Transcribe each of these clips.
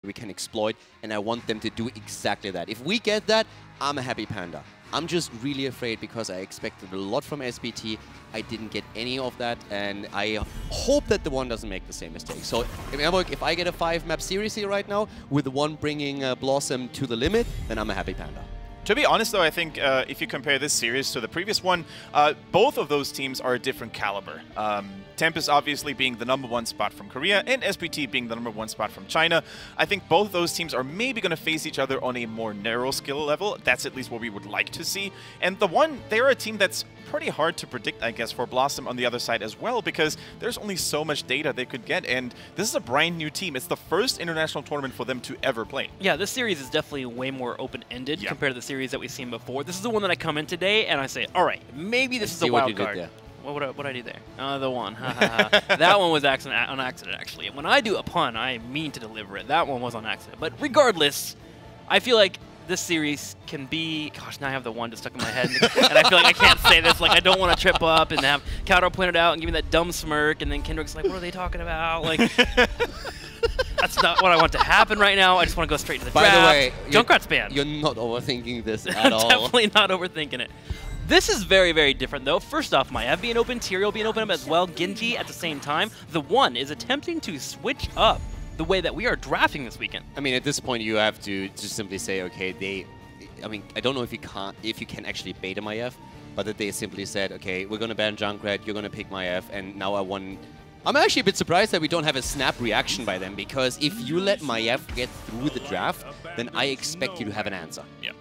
we can exploit, and I want them to do exactly that. If we get that, I'm a happy panda. I'm just really afraid because I expected a lot from SBT. I didn't get any of that, and I hope that TheOne doesn't make the same mistake. So, if I get a 5-map series here right now, with TheOne bringing BlossoM to the limit, then I'm a happy panda. To be honest, though, I think if you compare this series to the previous one, both of those teams are a different caliber. Tempest obviously being the #1 spot from Korea, and SBT being the #1 spot from China. I think both of those teams are maybe going to face each other on a more narrow skill level. That's at least what we would like to see. And TheOne, they're a team that's pretty hard to predict, I guess, for BlossoM on the other side as well, because there's only so much data they could get, and this is a brand new team. It's the first international tournament for them to ever play. Yeah, this series is definitely way more open-ended compared to the series that we've seen before. This is the one that I come in today, and I say, all right, maybe this is a wild card. What would I do there? TheOne. That one was on accident, actually. When I do a pun, I mean to deliver it. That one was on accident. But regardless, I feel like this series can be... Gosh, now I have TheOne just stuck in my head. And I feel like I can't say this. Like, I don't want to trip up and have Kato point it out and give me that dumb smirk. And then Kendrick's like, what are they talking about? Like, that's not what I want to happen right now. I just want to go straight to the draft. By the way, Junkrat's banned. You're not overthinking this at all. Definitely not overthinking it. This is very, very different, though. First off, Maiev being open, Tyrael being open as well, Genji at the same time. TheOne is attempting to switch up the way that we are drafting this weekend. I mean, at this point, you have to just simply say, okay, I mean, I don't know if you can actually bait a Maiev, but that they simply said, okay, we're going to ban Junkrat, you're going to pick Maiev, and now I'm actually a bit surprised that we don't have a snap reaction by them, because if you let Maiev get through the draft, then I expect you to have an answer. Yeah.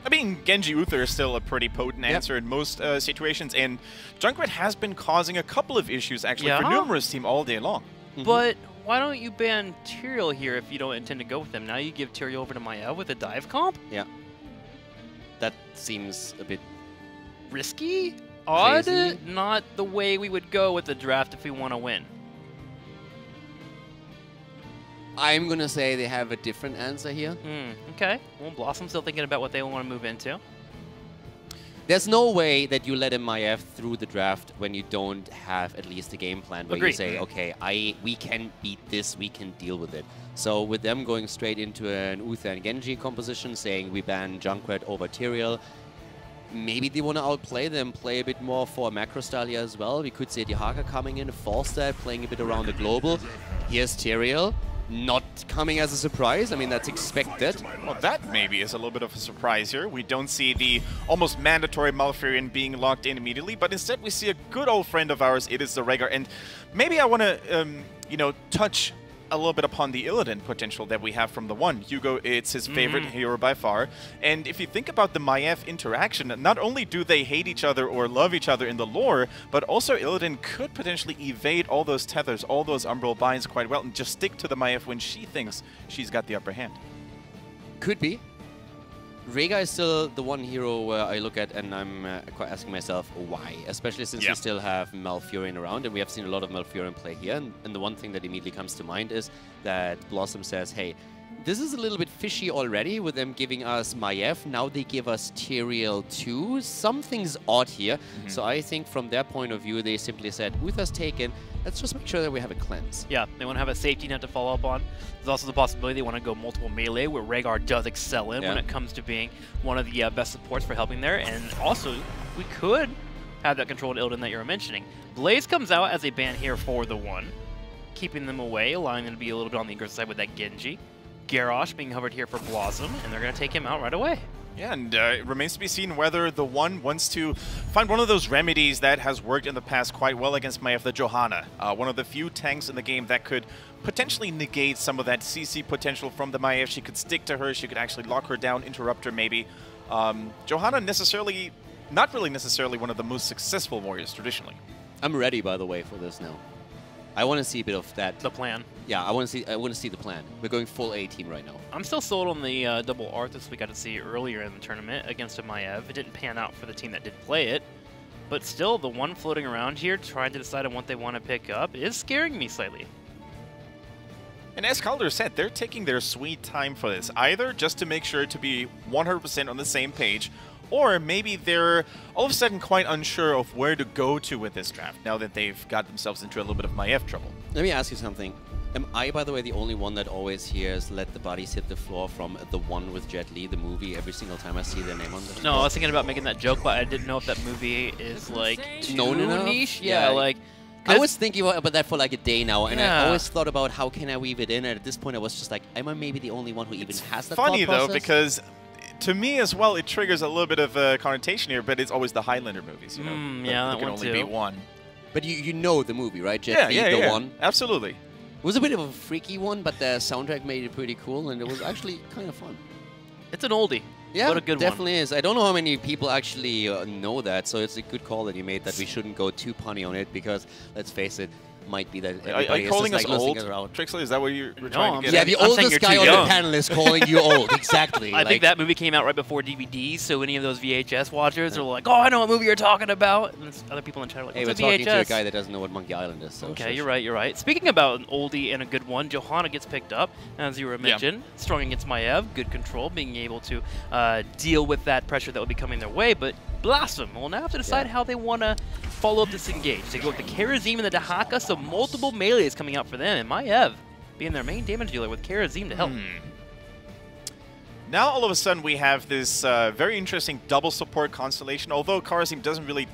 I mean, Genji Uther is still a pretty potent answer in most situations, and Junkrat has been causing a couple of issues, actually, for numerous teams all day long. But why don't you ban Tyrael here if you don't intend to go with him? Now you give Tyrael over to Maiev with a dive comp? Yeah. That seems a bit... risky? Odd? Crazy. Not the way we would go with the draft if we want to win. I'm going to say they have a different answer here. Okay. Well, BlossoM's still thinking about what they want to move into. There's no way that you let a Maiev through the draft when you don't have at least a game plan where you say, okay, we can beat this, we can deal with it. So with them going straight into an Uther and Genji composition, saying we ban Junkrat over Tyrael, maybe they want to outplay them, play a bit more for a macro style here as well. We could see Dihaka coming in, force that, playing a bit around the global. Here's Tyrael. Not coming as a surprise. I mean, that's expected. Well, that maybe is a little bit of a surprise here. We don't see the almost mandatory Malfurion being locked in immediately, but instead we see a good old friend of ours. It is the Rhaegar. And maybe I want to, you know, touch a little bit upon the Illidan potential that we have from TheOne. Hugo, it's his favorite hero by far. And if you think about the Maiev interaction, not only do they hate each other or love each other in the lore, but also Illidan could potentially evade all those tethers, all those Umbral binds quite well, and just stick to the Maiev when she thinks she's got the upper hand. Could be. Rhaegar is still the one hero where I look at and I'm quite asking myself why, especially since we still have Malfurion around, and we have seen a lot of Malfurion play here. And the one thing that immediately comes to mind is that BlossoM says, hey, this is a little bit fishy already with them giving us Maiev. Now they give us Tyrael too. Something's odd here. So I think from their point of view, they simply said, Uther's taken. Let's just make sure that we have a cleanse. Yeah, they want to have a safety net to follow up on. There's also the possibility they want to go multiple melee, where Rhaegar does excel in when it comes to being one of the best supports for helping there. And also, we could have that controlled Illidan that you were mentioning. Blaze comes out as a ban here for TheOne, keeping them away, allowing them to be a little bit on the aggressive side with that Genji. Garrosh being hovered here for BlossoM, and they're going to take him out right away. Yeah, and it remains to be seen whether TheOne wants to find one of those remedies that has worked in the past quite well against Maiev, the Johanna. One of the few tanks in the game that could potentially negate some of that CC potential from the Maiev. She could stick to her, she could actually lock her down, interrupt her maybe. Johanna not really necessarily one of the most successful warriors traditionally. I'm ready, by the way, for this now. I want to see a bit of that. The plan. Yeah, I want to see the plan. We're going full A team right now. I'm still sold on the double Arthas we got to see earlier in the tournament against a Maiev. It didn't pan out for the team that did play it, but still TheOne floating around here trying to decide on what they want to pick up is scaring me slightly. And as Calder said, they're taking their sweet time for this, either just to make sure to be 100% on the same page, or maybe they're all of a sudden quite unsure of where to go to with this draft, now that they've got themselves into a little bit of Maiev trouble. Let me ask you something. Am I, by the way, the only one that always hears "Let the bodies hit the floor" from TheOne with Jet Li, the movie, every single time I see their name on the No, I was thinking about making that joke, but I didn't know if that movie is like too niche. Yeah, like. I was thinking about that for like a day now, and I always thought about how can I weave it in, and at this point I was just like, am I maybe the only one who even has that funny, thought process? Though, because to me as well, it triggers a little bit of a connotation here, but it's always the Highlander movies, you know? Yeah, there can only be one. But you know the movie, right? Jet Li, the one? Absolutely. It was a bit of a freaky one, but the soundtrack made it pretty cool, and it was actually kind of fun. It's an oldie. Yeah, what a good definitely is. I don't know how many people actually know that, so it's a good call that you made that we shouldn't go too punny on it, because, let's face it, might be that everybody are you calling is us like old? Trixley, Trixley, is that what you're trying to get at? Yeah, the oldest guy on the panel is calling you old. Exactly. I think that movie came out right before DVDs, so any of those VHS watchers are like, oh, I know what movie you're talking about. And other people in chat are like, hey, what's we're a talking to a VHS? guy that doesn't know what Monkey Island is. So okay, you're right, you're right. Speaking about an oldie and a good one, Johanna gets picked up, as you were mentioned. Strong against Maiev, good control, being able to deal with that pressure that will be coming their way, but BlossoM will now have to decide how they want to follow up this engage. They go with the Karazim and the Dahaka, so multiple melees coming out for them, and Maiev being their main damage dealer with Karazim to help. Now all of a sudden we have this very interesting double support constellation. Although Karazim doesn't really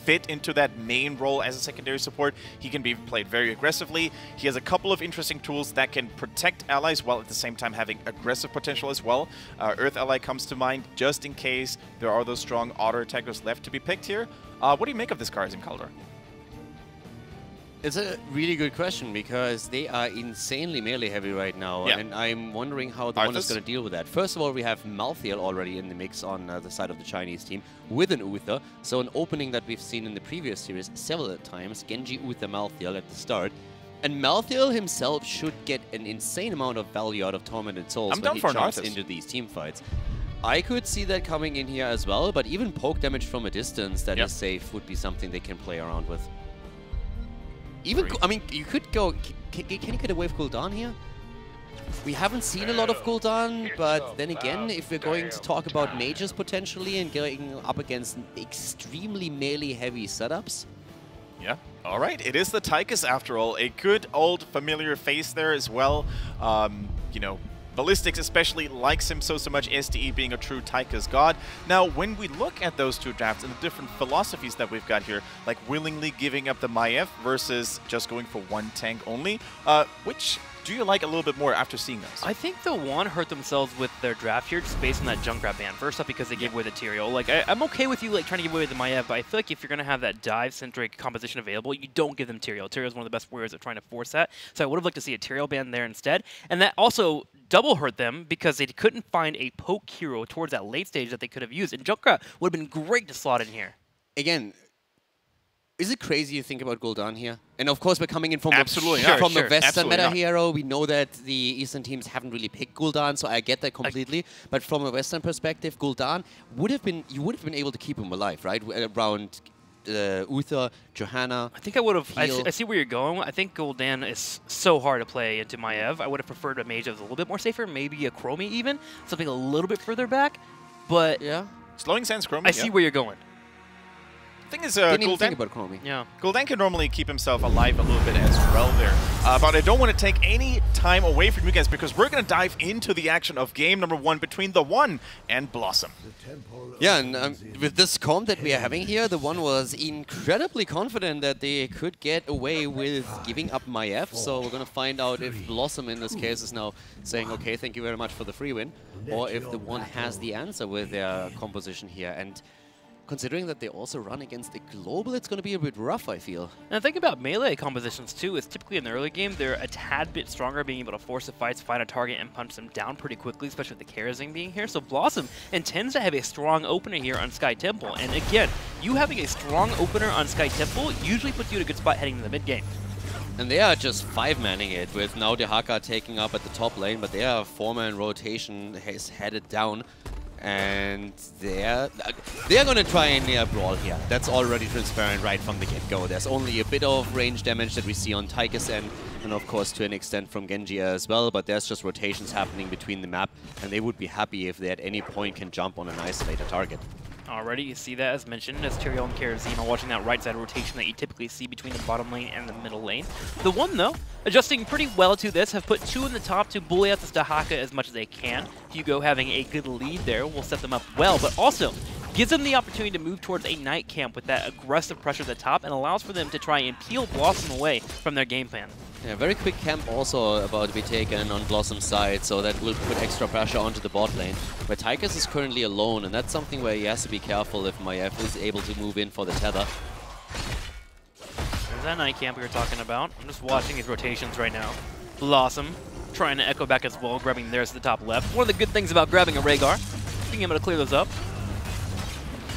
fit into that main role as a secondary support, he can be played very aggressively. He has a couple of interesting tools that can protect allies while at the same time having aggressive potential as well. Earth Ally comes to mind just in case there are those strong auto attackers left to be picked here. What do you make of this Karazim, Calder? It's a really good question, because they are insanely melee heavy right now, and I'm wondering how TheOne is going to deal with that. First of all, we have Malthael already in the mix on the side of the Chinese team with an Uther, so an opening that we've seen in the previous series several times, Genji, Uther, Malthael at the start. And Malthael himself should get an insane amount of value out of Tormented Souls when he jumps into these team fights. I could see that coming in here as well, but even poke damage from a distance that is safe would be something they can play around with. Even, I mean, you could go... Can you get away with Gul'dan here? We haven't seen a lot of Gul'dan, but then again, if we're going to talk about mages potentially and going up against extremely melee-heavy setups... Yeah, all right. It is the Tychus after all. A good old familiar face there as well. You know, Ballistics especially likes him so much, SDE being a true Tychus god. Now, when we look at those two drafts and the different philosophies that we've got here, like willingly giving up the Maiev versus just going for one tank only, which do you like a little bit more after seeing those? I think TheOne hurt themselves with their draft here just based on that Junkrat ban. First off, because they gave away the Tyrael. Like, I'm okay with you like trying to give away the Maiev, but I feel like if you're going to have that dive-centric composition available, you don't give them Tyrael. Tyrael is one of the best warriors at trying to force that. So I would have liked to see a Tyrael ban there instead. And that also double hurt them because they couldn't find a poke hero towards that late stage that they could have used. And Junkrat would have been great to slot in here. Again, is it crazy you think about Gul'dan here? And of course, we're coming in from the Western meta hero. We know that the Eastern teams haven't really picked Gul'dan, so I get that completely. But from a Western perspective, Gul'dan would have been, you would have been able to keep him alive, right? Around Uther, Johanna. I think I would have. I see where you're going. I think Gul'dan is so hard to play into Maiev. I would have preferred a mage that was a little bit more safer, maybe a Chromie even, something a little bit further back. But yeah, Slowing Sands Chromie. I see where you're going. The thing is, didn't even think about Chromie. Yeah. Gul'dan can normally keep himself alive a little bit as well there. But I don't want to take any time away from you guys because we're going to dive into the action of game number 1 between TheOne and BlossoM. Yeah, and with this comp that we are having here, TheOne was incredibly confident that they could get away with giving up Maiev. So we're going to find out if BlossoM in this case is now saying, okay, thank you very much for the free win, or if TheOne has the answer with their composition here. And considering that they also run against a global, it's going to be a bit rough, I feel. And the thing about melee compositions, too, is typically in the early game, they're a tad bit stronger, being able to force the fights, find a target, and punch them down pretty quickly, especially with the Karazim being here. So BlossoM intends to have a strong opener here on Sky Temple. And again, you having a strong opener on Sky Temple usually puts you in a good spot heading to the mid-game. And they are just 5-manning it, with now Dahaka taking up at the top lane, but their 4-man rotation has headed down. And they're going to try and brawl here. That's already transparent right from the get-go. There's only a bit of range damage that we see on Tychus and of course to an extent from Genji as well, but there's just rotations happening between the map, and they would be happy if they at any point can jump on an isolated target. Already, you see that as mentioned, as TheOne and Kerosene are watching that right side rotation that you typically see between the bottom lane and the middle lane. TheOne, though, adjusting pretty well to this, have put 2 in the top to bully out this Dahaka as much as they can. Hugo having a good lead there will set them up well, but also gives them the opportunity to move towards a night camp with that aggressive pressure at the top and allows for them to try and peel BlossoM away from their game plan. Yeah, very quick camp also about to be taken on BlossoM's side, so that will put extra pressure onto the bot lane, where Tychus is currently alone, and that's something where he has to be careful if Maiev is able to move in for the tether. There's that night camp we were talking about. I'm just watching these rotations right now. BlossoM trying to echo back as well, grabbing theirs to the top left. One of the good things about grabbing a Rhaegar, being able to clear those up.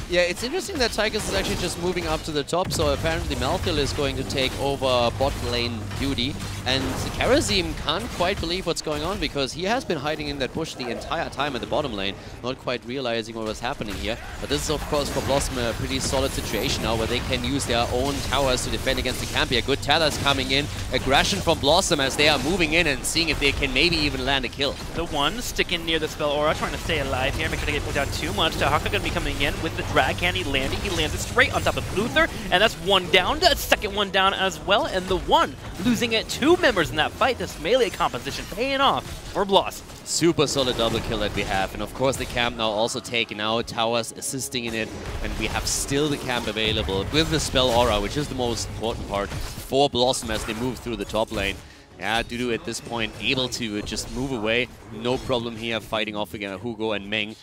Yeah, it's interesting that Tychus is actually just moving up to the top, so apparently Malthael is going to take over bot lane duty, and Kerosene can't quite believe what's going on because he has been hiding in that bush the entire time at the bottom lane, not quite realizing what was happening here. But this is of course for BlossoM a pretty solid situation now where they can use their own towers to defend against the camp here. Good tethers coming in, aggression from BlossoM as they are moving in and seeing if they can maybe even land a kill. TheOne sticking near the spell aura, trying to stay alive here, make sure to get put down too much. Dahaka going to be coming in with the drag. Can he land it? He lands it straight on top of Luther, and that's one down, a second one down as well, and TheOne losing it 2 members in that fight. This melee composition paying off for BlossoM. Super solid double kill that we have, and of course the camp now also taken out, towers assisting in it, and we have still the camp available with the spell aura, which is the most important part for BlossoM as they move through the top lane. Yeah, Dudu at this point able to just move away, no problem here fighting off again Hugo and Meng.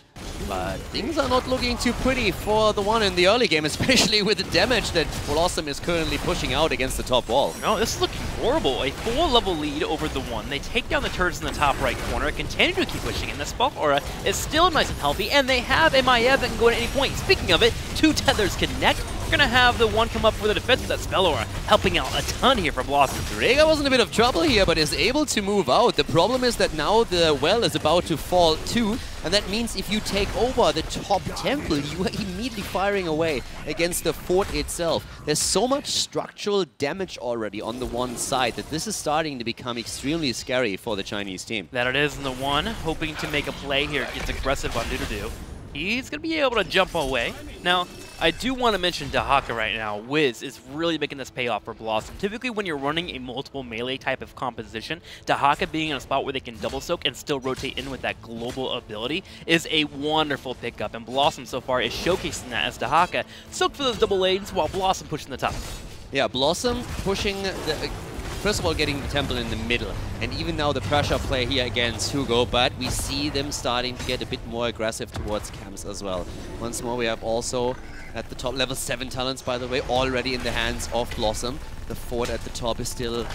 But things are not looking too pretty for TheOne in the early game, especially with the damage that BlossoM is currently pushing out against the top wall. No, this is looking horrible. A 4-level lead over TheOne. They take down the turrets in the top right corner, continue to keep pushing, and the spell aura is still nice and healthy, and they have a Maiev that can go at any point. Speaking of it, 2 tethers connect. We're going to have TheOne come up for the defense with that spell aura, helping out a ton here for BlossoM. Rhaegar was in a bit of trouble here, but is able to move out. The problem is that now the well is about to fall too, and that means if you take over the top temple, you are immediately firing away against the fort itself. There's so much structural damage already on the one side that this is starting to become extremely scary for the Chinese team. That it is, and TheOne hoping to make a play here, gets aggressive on Dudu. He's going to be able to jump away. Now, I do want to mention Dahaka right now. Wiz is really making this pay off for BlossoM. Typically, when you're running a multiple melee type of composition, Dahaka being in a spot where they can double soak and still rotate in with that global ability is a wonderful pickup. And BlossoM so far is showcasing that as Dahaka soaked for those double lanes while BlossoM pushing the top. Yeah, BlossoM pushing the... First of all, getting the temple in the middle, and even now the pressure play here against Hugo, but we see them starting to get a bit more aggressive towards camps as well. Once more, we have also at the top level 7 talents, by the way, already in the hands of BlossoM. The fort at the top is still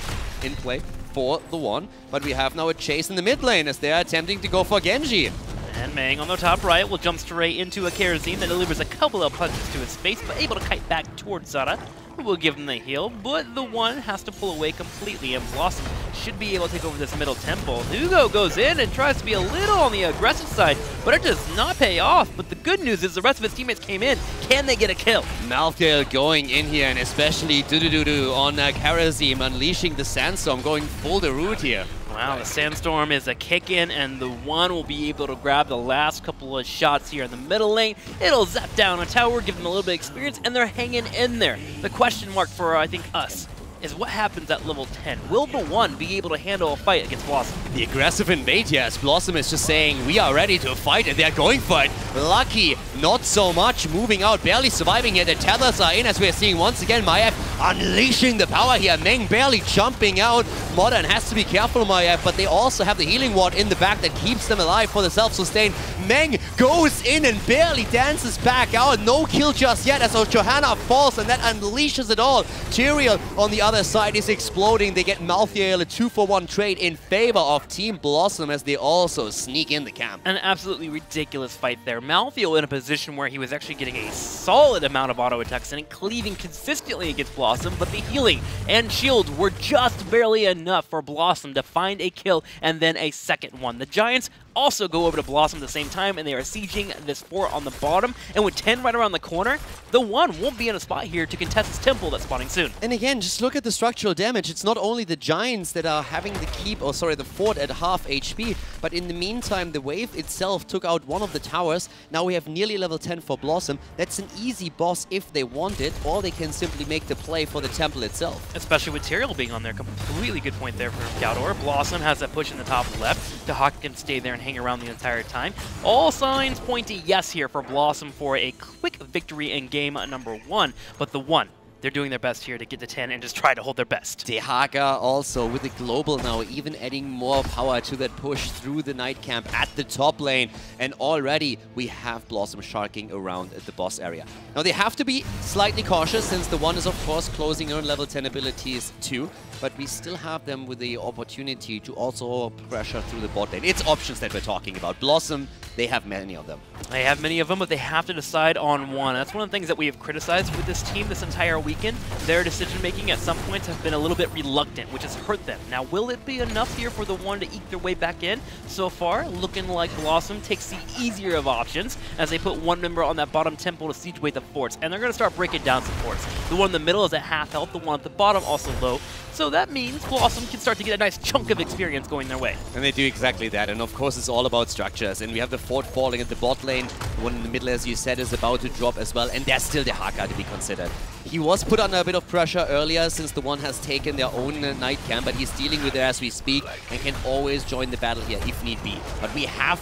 in play for TheOne, but we have now a chase in the mid lane as they are attempting to go for Genji. And Meng on the top right will jump straight into a Kerosene that delivers a couple of punches to his face, but able to kite back towards Zara. Will give him the heal, but TheOne has to pull away completely, and BlossoM should be able to take over this middle temple. Hugo goes in and tries to be a little on the aggressive side, but it does not pay off. But the good news is the rest of his teammates came in. Can they get a kill? Malthael going in here, and especially Dudu on Kerosene, unleashing the Sandstorm, going full the root here. Wow, the Sandstorm is a kick-in, and TheOne will be able to grab the last couple of shots here in the middle lane. It'll zap down a tower, give them a little bit of experience, and they're hanging in there. The question mark for, I think, us is what happens at level 10. Will TheOne be able to handle a fight against BlossoM? The aggressive invade here, as BlossoM is just saying, we are ready to fight, and they're going for it. Lucky, not so much, moving out, barely surviving here. The tethers are in, as we're seeing once again, Maiev unleashing the power here. Meng barely jumping out. Modern has to be careful, Maiev, but they also have the healing ward in the back that keeps them alive for the self-sustain. Meng goes in and barely dances back out. No kill just yet as Johanna falls, and that unleashes it all. Tyrael on the other side is exploding. They get Malthael, a 2-for-1 trade in favor of Team BlossoM as they also sneak in the camp. An absolutely ridiculous fight there. Malthael in a position where he was actually getting a solid amount of auto attacks and cleaving consistently against BlossoM, but the healing and shield were just barely enough for BlossoM to find a kill and then a second one. The Giants also go over to BlossoM at the same time, and they are sieging this fort on the bottom. And with 10 right around the corner, TheOne won't be in a spot here to contest this temple that's spawning soon. And again, just look at the structural damage. It's not only the Giants that are having the the fort at half HP, but in the meantime, the wave itself took out one of the towers. Now we have nearly level 10 for BlossoM. That's an easy boss if they want it, or they can simply make the play for the temple itself. Especially with Tyrael being on there. Completely good point there for Galdor. BlossoM has that push in the top left. TheHawk can stay there and hang around the entire time. All signs point to yes here for BlossoM for a quick victory in game number 1, but TheOne, they're doing their best here to get to 10 and just try to hold their best. TheHawk also with the global now, even adding more power to that push through the night camp at the top lane. And already we have BlossoM sharking around the boss area. Now they have to be slightly cautious since TheOne is of course closing on level 10 abilities too. But we still have them with the opportunity to also pressure through the bot lane. It's options that we're talking about. BlossoM, they have many of them. They have many of them, but they have to decide on one. That's one of the things that we have criticized with this team this entire weekend. Their decision-making at some points have been a little bit reluctant, which has hurt them. Now, will it be enough here for TheOne to eke their way back in? So far, looking like BlossoM takes the easier of options as they put one member on that bottom temple to siege away the forts. And they're going to start breaking down some forts. The one in the middle is at half health, the one at the bottom also low. So that means BlossoM can start to get a nice chunk of experience going their way. And they do exactly that. And of course, it's all about structures. And we have the fort falling at the bot lane. The one in the middle, as you said, is about to drop as well. And there's still TheHawk to be considered. He was put under a bit of pressure earlier since TheOne has taken their own night camp. But he's dealing with it as we speak and can always join the battle here if need be. But we have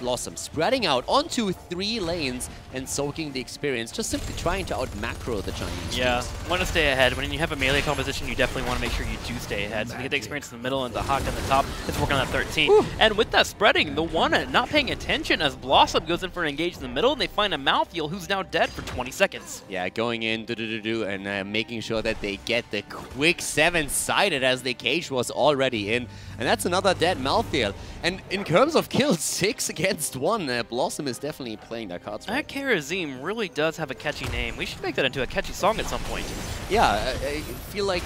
BlossoM spreading out onto 3 lanes and soaking the experience, just simply trying to out-macro the Chinese Yeah, teams. want to stay ahead. When you have a melee composition, you definitely want to make sure you do stay ahead. So we get the experience in the middle and TheHawk on the top. It's working on that 13. Woo. And with that spreading, TheOne not paying attention as BlossoM goes in for an engage in the middle, and they find a Malthael who's now dead for 20 seconds. Yeah, going in, and making sure that they get the quick 7-sided as the cage was already in. And that's another dead Malthael. And in terms of kills, 6 against 1, BlossoM is definitely playing their cards right. That Karazim really does have a catchy name. We should make that into a catchy song at some point. Yeah, I feel like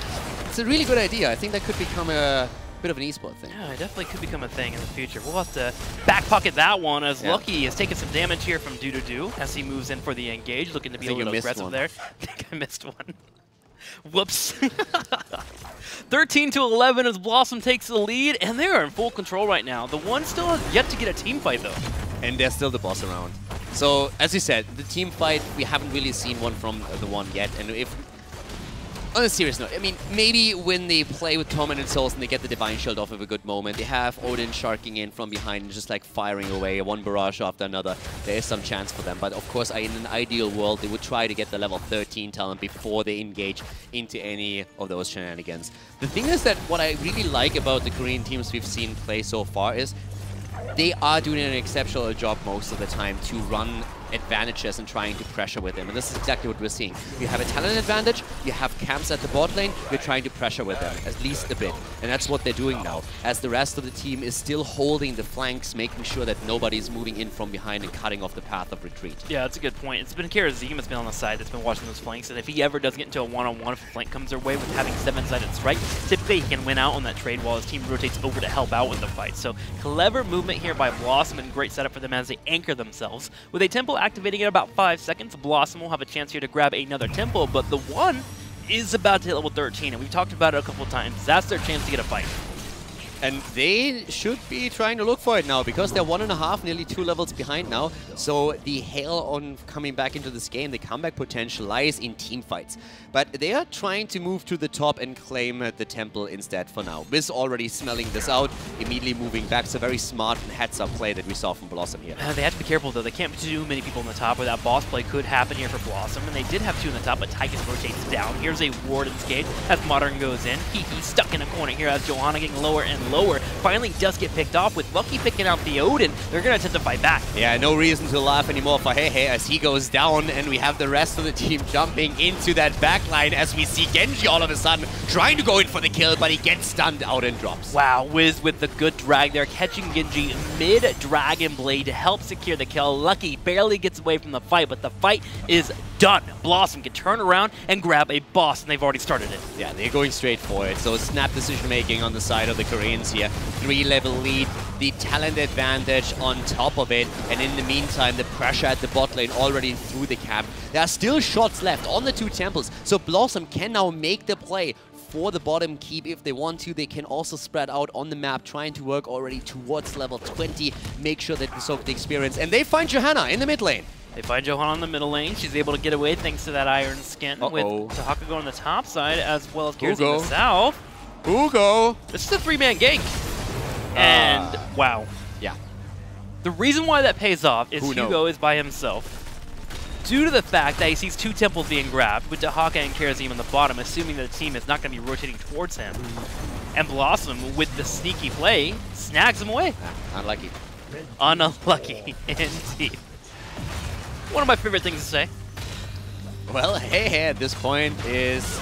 it's a really good idea. I think that could become a bit of an esport thing. Yeah, it definitely could become a thing in the future. We'll have to back pocket that one as Lucky is taking some damage here from Doo as he moves in for the engage, looking to be a little aggressive there. I think I missed one. Whoops. 13 to 11 as BlossoM takes the lead, and they are in full control right now. TheOne still has yet to get a team fight, though. And there's still the boss around. So, as you said, the team fight, we haven't really seen one from TheOne yet. And if, on a serious note, I mean, maybe when they play with Tormented Souls and they get the Divine Shield off of a good moment, they have Odin sharking in from behind and just like firing away one barrage after another, there is some chance for them. But of course, in an ideal world, they would try to get the level 13 talent before they engage into any of those shenanigans. The thing is that what I really like about the Korean teams we've seen play so far is they are doing an exceptional job most of the time to run advantages and trying to pressure with them. And this is exactly what we're seeing. You have a talent advantage, you have camps at the bot lane, you're trying to pressure with them, at least a bit. And that's what they're doing now, as the rest of the team is still holding the flanks, making sure that nobody's moving in from behind and cutting off the path of retreat. Yeah, that's a good point. It's been Karazim that's been on the side that's been watching those flanks, and if he ever does get into a one-on-one, if a flank comes their way with having 7-sided strike, typically he can win out on that trade while his team rotates over to help out with the fight. So clever movement here by BlossoM and great setup for them as they anchor themselves. With a tempo activating in about 5 seconds, BlossoM will have a chance here to grab another tempo, but TheOne is about to hit level 13, and we've talked about it a couple of times. That's their chance to get a fight. And they should be trying to look for it now, because they're 1.5, nearly 2 levels behind now. So the hail on coming back into this game, the comeback potential lies in team fights. But they are trying to move to the top and claim the temple instead for now. Wiz already smelling this out, immediately moving back. So very smart and heads-up play that we saw from BlossoM here. They have to be careful, though. They can't put too many people on the top, where that boss play could happen here for BlossoM. And they did have 2 on the top, but Tychus rotates down. Here's a Warden's Gate as Modern goes in. He's stuck in a corner here as Johanna getting lower and lower. Finally does get picked off with Lucky picking out the Odin. They're going to attempt to fight back. Yeah, no reason to laugh anymore for Hehe as he goes down, and we have the rest of the team jumping into that backline as we see Genji all of a sudden trying to go in for the kill, but he gets stunned out and drops. Wow, Wiz with the good drag there, catching Genji mid-Dragon Blade to help secure the kill. Lucky barely gets away from the fight, but the fight is done. BlossoM can turn around and grab a boss, and they've already started it. Yeah, they're going straight for it. So snap decision-making on the side of the Koreans here. 3-level lead, the talent advantage on top of it. And in the meantime, the pressure at the bot lane already through the camp. There are still shots left on the 2 temples. So BlossoM can now make the play for the bottom keep if they want to. They can also spread out on the map, trying to work already towards level 20, make sure that they soak the experience. And they find Johanna in the mid lane. They find Johanna in the middle lane. She's able to get away thanks to that iron skin with Tahaka going on the top side as well as Gears in the south. Hugo! This is a 3-man gank. And wow. Yeah. The reason why that pays off is Hugo is by himself. Due to the fact that he sees 2 temples being grabbed, with Tahaka and Karazim on the bottom, assuming that the team is not going to be rotating towards him. And BlossoM, with the sneaky play, snags him away. Unlucky. Unlucky, indeed. One of my favorite things to say. Well, hey, at this point is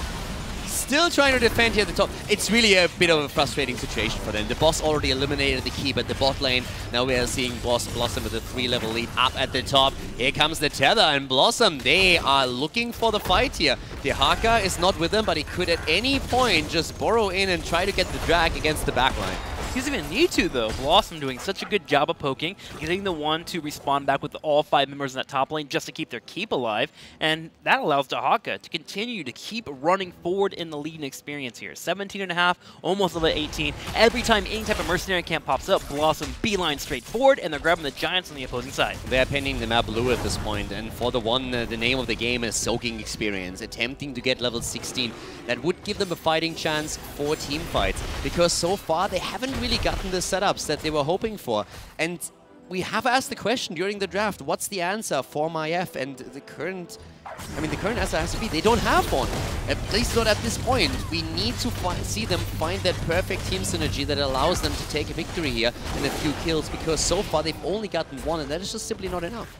still trying to defend here at the top. It's really a bit of a frustrating situation for them. The boss already eliminated the keep at the bot lane. Now we are seeing BlossoM with a 3-level lead up at the top. Here comes the tether, and BlossoM, they are looking for the fight here. Tahaka is not with them, but he could at any point just burrow in and try to get the drag against the backline. He doesn't even need to, though. BlossoM doing such a good job of poking, getting the one to respawn back with all 5 members in that top lane just to keep their keep alive, and that allows Tahaka to continue to keep running forward in the leading experience here. 17.5, almost level 18. Every time any type of mercenary camp pops up, BlossoM beeline straight forward, and they're grabbing the giants on the opposing side. They're pinning the map blue at this point, and for TheOne, the name of the game is soaking experience, attempting to get level 16. That would give them a fighting chance for team fights, because so far they haven't really gotten the setups that they were hoping for. And we have asked the question during the draft, what's the answer for MyF? And the current answer has to be they don't have one. At least not at this point. We need to see them find that perfect team synergy that allows them to take a victory here and a few kills, because so far they've only gotten one, and that is just simply not enough.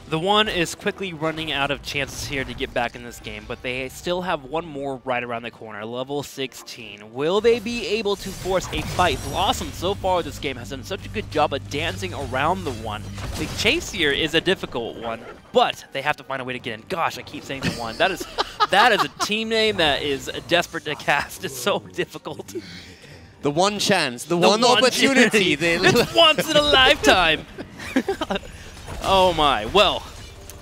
TheOne is quickly running out of chances here to get back in this game, but they still have one more right around the corner, level 16. Will they be able to force a fight? BlossoM so far this game has done such a good job of dancing around TheOne. The chase here is a difficult one, but they have to find a way to get in. Gosh, I keep saying TheOne. That is a team name that is desperate to cast. It's so difficult. The one chance, the one opportunity. It's once in a lifetime. Oh my. Well,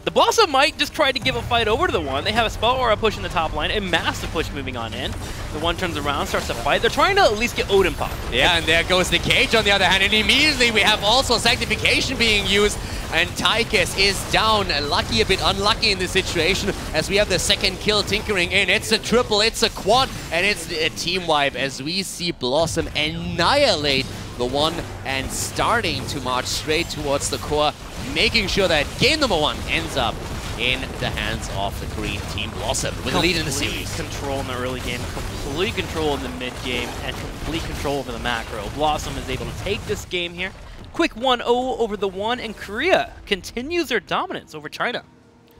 the BlossoM might just try to give a fight over to TheOne. They have a spell aura push in the top line, a massive push moving on in. TheOne turns around, starts to fight. They're trying to at least get Odin pop. Yeah, and there goes the cage on the other hand, and immediately we have also Sanctification being used, and Tychus is down. Lucky, a bit unlucky in this situation, as we have the second kill tinkering in. It's a triple, it's a quad, and it's a team wipe as we see BlossoM annihilate TheOne and starting to march straight towards the core, making sure that game number 1 ends up in the hands of the Korean team BlossoM with the lead in the series. Control in the early game, complete control in the mid game, and complete control over the macro. BlossoM is able to take this game here. Quick 1-0 over TheOne, and Korea continues their dominance over China.